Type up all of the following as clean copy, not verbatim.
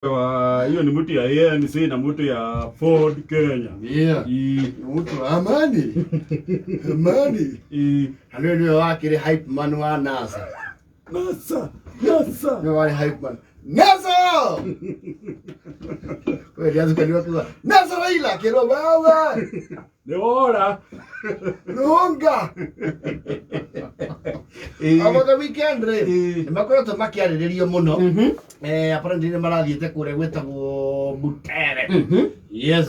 Hiyo ni mtu ya ANC na mtu ya Ford Kenya. Yeah. Mtu amani. Amani. Haleluya wake ile hype man wa NASA. NASA. Ni wale hype man. NASA! Wewe jazu kaliwa kwa NASA Raila kero baba. Ni ora. Nonga. Abo the weekend re. Makoro to makiariririo muno. Apparently marathiete kure gwetagwo Butere. Yes.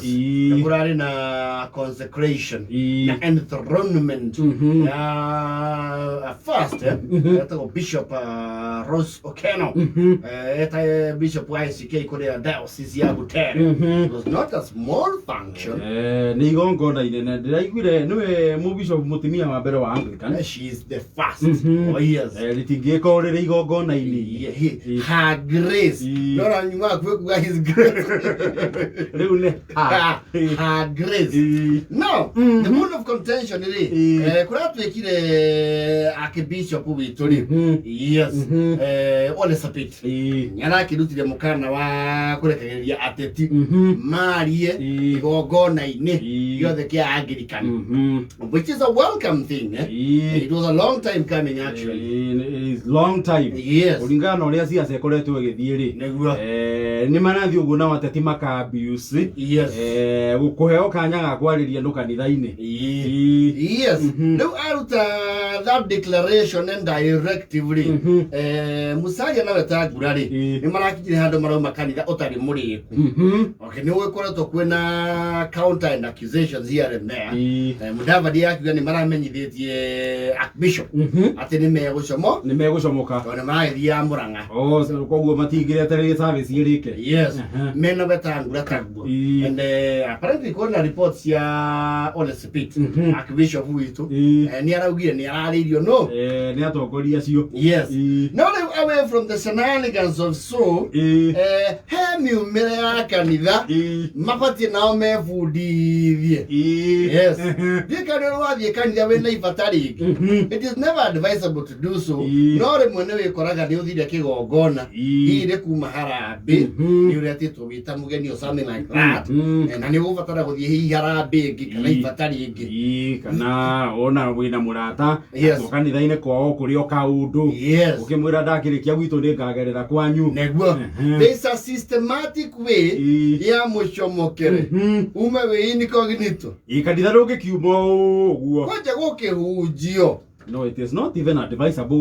Kurari na consecration na enthronement. First, gwetagwo Bishop Rose Okeno. Eta Bishop YCK kure diocese ya Butere. It was not a small function. Ni igongona inene ndiraiguire niwe mu bishop mutimia wa mbere wa Anglican. She is the first. Oh yes. Litingiko rire igongona ini. Her grace. Lora nyuma kwa his grace. Reune her grace. Now, the mood of contention is kura twekire Archbishop witori. Yes. Ole sapit. Nyara kidutire mukana wa kurekereria Ateti. Marie igongona ini yothe kia Anglican. Which is a welcome thing. It was a long time coming actually. It is long time. Yes. Ulingana uria ciaca ikoretwo igithie ri. Ni manathi uguo na Ateti maka abuse. Yes. Gukuheo kanya ga kwariria no kanitha-ini. Yes. No aruta that declaration and directively. Musalia na wetagura ri. Ni marakijire handu marauma kanitha utari muriku. Okay, ni wekoretwo kwina counter and accusations here and there. Mudavadi yakiuga ni maramenyithitie Archbishop ati ni megucomoka ona maithia Murang'a. Koguo matingire terere service irike. Yes. Mena betangura tagwo. And apparently kuna reports ya Ole Spit Archbishop witu ni araugire ni araririo no ni atongoria cio. Yes. Not away from the shenanigans of so he miumire ya kanitha mapati nao mebundithie. Yes. Dikano wathie kanitha wena ibatari. It is never advisable to do so. No remwe ne wikoraga ni uthire kigongona ire kuma harambe ni uretitwo wita mugeni or something like that. Na ni gubatara guthie hi harambe ingi kana ibatari ingi kana ona wina murata kanitha-ini kwao kurio kaundu ukimwira ndakirikia gwitu ni ngagerera kwanyu neguo. There is a systematic way ya mucomokere ume we incognito ikanitha ndungikiuma uguo kwaje gukihunjio. No, it is not even advisable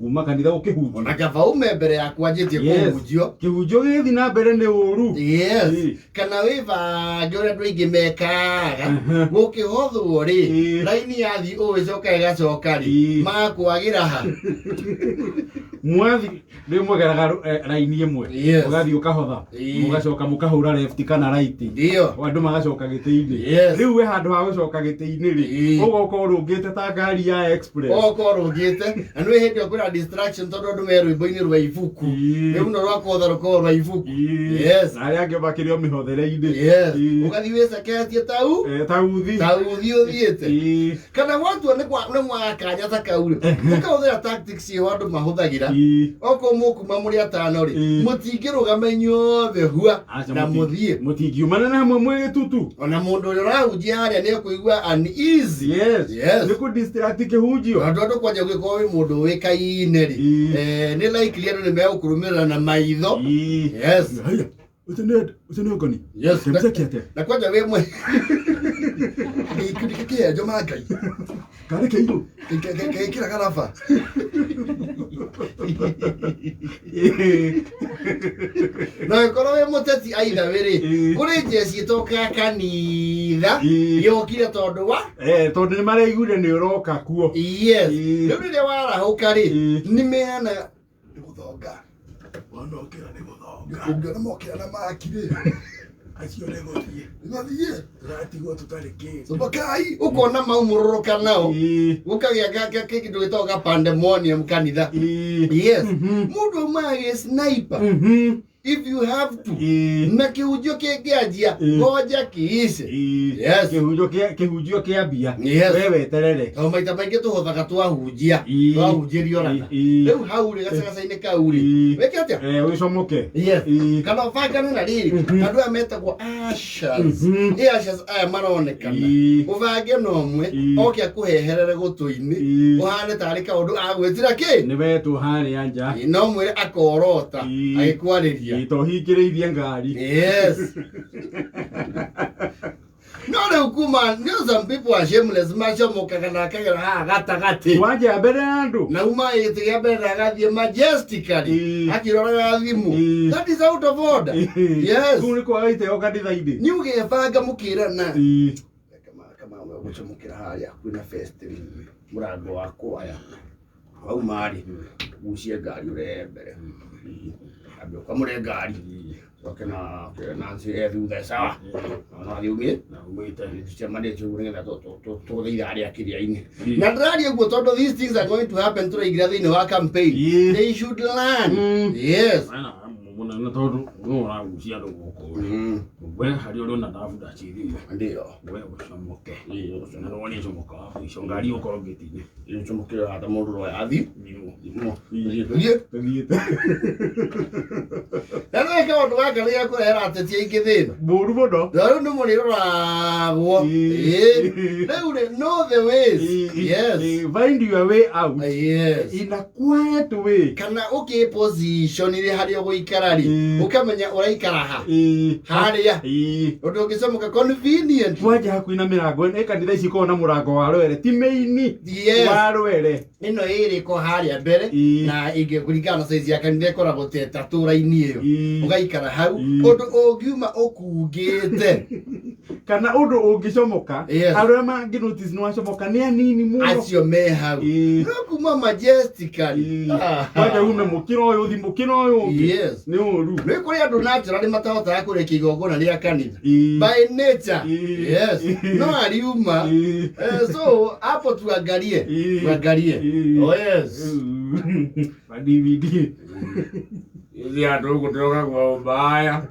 kumakanitha ukihunjio ona kaba ume mbere ya kwanjitie kuhunjio kihunjio githi na mbere ni uru. Yes. Kana wiva ngore ndu ingi mekaga gukihothwo ri raini yathi uwicoka igacoka ri makwagira ha mwathi ri mwegeraga raini imwe ugathi ukahotha mugacoka mukahura left kana right ndio andu magacoka giti-ini riu we handu ha gucoka giti-ini ri ugoka urungite ta ngari ya express urungite anu hindi okura distraction tondu andu me rwimbo-ini rwa ibuku riu no rwakotha rukorwo rwa ibuku. Yes. Aria angi makirio mihothere-ini ugathi wiceketie tauthi uthiite kana watu ni mwakanya ta kaure ukahuthira tactics cio andu mahuthagira oko mukuma muri atano ri mutingirugama inyothe hua na muthie mutingiumana na hamwe mwe tutu ona mundu uri urahunjia haria ni kuigua uneasy. Yes. Ni ku distract kihunjio andu kwanja gwika wi mundu wi kaine ri ni likely andu ni megukurumira na maitho. Yes. Utenegoni. Yes. Kemsekiate na kwanja wi mwe ikudikike joma ngai kare keiru kira karafa na ikoro muteti aitha wiri kuri jesi toka kanitha yokire tondu wa tondu ni maraiguire ni uroka kuo. Yes. Riu rire warahuka ri ni meana ni guthonga wanokira ni guthonga ungiona mokira na makire acio ne gothie ratigwo tutariki so bakai ukona maumururuka nao ukagia kindu gitoga pandemonium kanitha. Yes. Mundu mage sniper if you have to na kihujio kianjia ngoja kiise yes kihujio kiambia wewe terere o maita maingi tuhothaga twahunjirio rana riu hau ri gacagacaine kau ri weke atia wicomoke yes kana bangano na riri andu aya metagwo ashas aya maronekana ubange nomwe oke akuheherere gutu-ini uhane tari kaundu agwitira ki ni wetu hari anja no mwire akorota agikwariria itohingiriithie ngari yes no riu kuma some people are shameless macomokaga na akagera gatagati wanja mbere ya andu na uma itigia mbere agathie majestically akiroraga thimu that is out of order yes kuni kwa iteo kanitha-ini ni ugebanga mukirana kama gucomokera haria kwina festival murango wa kwaya au mari gucie ngari urembere abio kamure ngari wakena nansi thutha sawa na thiumie na umite cemane tugurenga to thira aria kiria-ini na ndari uguo tondu these things are going to happen to igira thini wa campaign they should learn yes na tondu no ragucia andu guku we hari uri na ndabu ndacithio ndio we ucomoke na no ni comoka icongari ukorwo ngitini icomoke hata mundu ro athi thiete na ka undu waka ria kurehera ateti aingi thina muru muno riu ni muriroragwo riu know the ways yes find your way out yes in a quiet way kana uki position ri hari uguikara ri ukamenya uraikara haria undu ungicomoka convenient wanja hakuina mirango ni kanitha ici ko na murango wa rwere ti meini wa rwere ino iri ko haria mbere na inge kuringana na size ya kanitha ikoragwo tatura-ini iyo ugaikara hau undu ungiuma ukungite kana undu ungicomoka aria mangi notice no acomoka ni anini muno acio me hau no kuma majestically wanja ume mukiro uyu thi mukiro uyu yes ni uru ni kuri andu naturally matahotaga kurekia igongona ria kanitha by nature yes no ariuma so hapo tuangalie oh yes DVD hizi atu kutoka kwa ubaya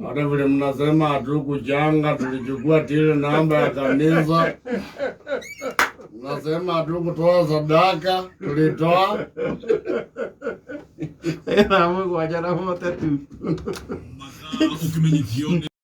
hata vile mnasema atu kuchanga tulichukua tile namba ya kanisa mnasema atu kutoa sadaka tulitoa era mwe kwa jana mote tu